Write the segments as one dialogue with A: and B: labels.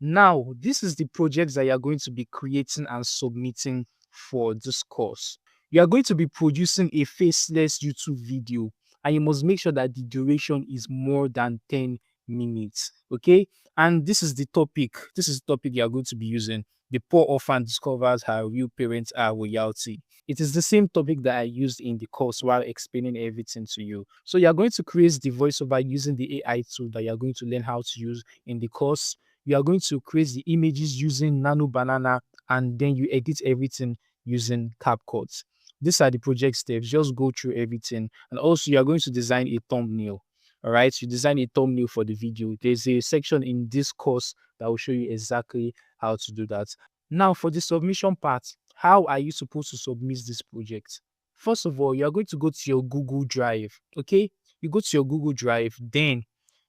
A: Now, this is the projects that you are going to be creating and submitting for this course. You are going to be producing a faceless YouTube video, and you must make sure that the duration is more than 10 minutes. Okay. And this is the topic. This is the topic you are going to be using. The poor orphan discovers her real parents are royalty. It is the same topic that I used in the course while explaining everything to you. So you are going to create the voiceover using the AI tool that you are going to learn how to use in the course. You are going to create the images using Nano Banana, and then you edit everything using CapCut. These are the project steps. Just go through everything. And also, you are going to design a thumbnail. All right. You design a thumbnail for the video. There's a section in this course that will show you exactly how to do that. Now, for the submission part, how are you supposed to submit this project? First of all, you are going to go to your Google Drive. Okay. You go to your Google Drive, then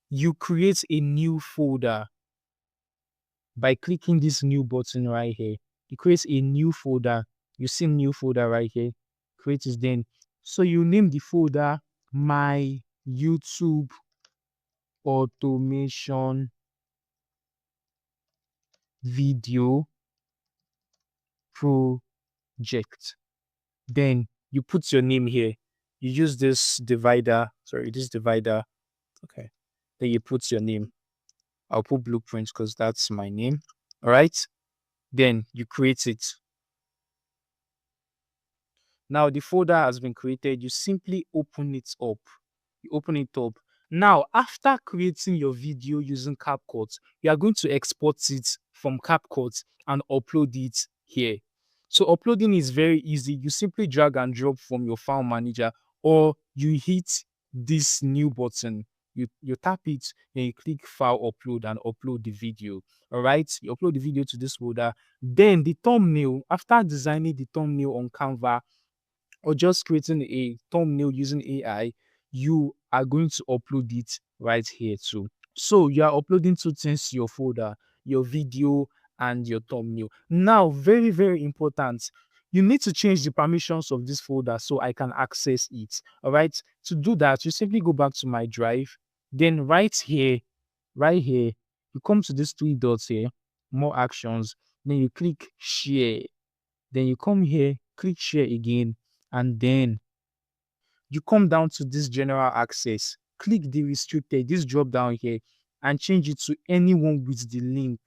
A: you create a new folder by clicking this new button right here. It creates a new folder. You see new folder right here. Create it then. So you name the folder My YouTube Automation Video Project. Then you put your name here. You use this divider. Sorry, this divider. Okay. Then you put your name. I'll put Blueprints because that's my name. All right. Then you create it. Now the folder has been created. You simply open it up. You open it up. Now, after creating your video using CapCut, you are going to export it from CapCut and upload it here. So uploading is very easy. You simply drag and drop from your file manager, or you hit this new button. You tap it and you click file upload and upload the video. All right. You upload the video to this folder. Then the thumbnail, after designing the thumbnail on Canva, or just creating a thumbnail using AI, you are going to upload it right here too. So you are uploading two things to your folder, your video and your thumbnail. Now, very, very important. You need to change the permissions of this folder so I can access it. All right. To do that, you simply go back to my drive. Then right here, you come to these three dots here, more actions. Then you click share. Then you come here, click share again, and then you come down to this general access, click the restricted, this drop down here, and change it to anyone with the link.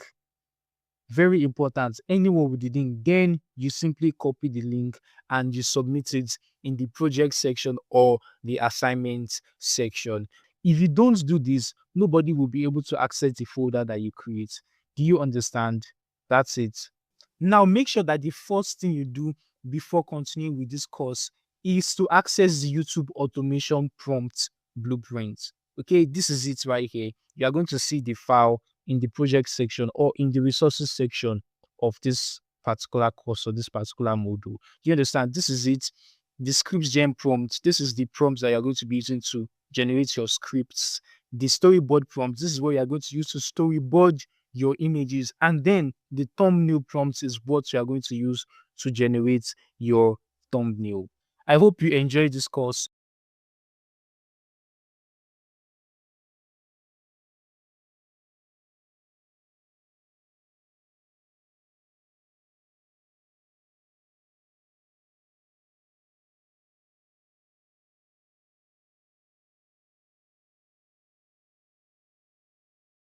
A: Very important, anyone with the link. Then you simply copy the link and you submit it in the project section or the assignment section. If you don't do this, nobody will be able to access the folder that you create. Do you understand? That's it. Now, make sure that the first thing you do before continuing with this course is to access the YouTube automation prompt blueprint. Okay, this is it right here. You are going to see the file in the project section or in the resources section of this particular course or this particular module. You understand? This is it. The scripts gen prompt. This is the prompts that you're going to be using to generate your scripts. The storyboard prompt. This is what you're going to use to storyboard your images. And then the thumbnail prompts is what you are going to use to generate your thumbnail. I hope you enjoyed this course.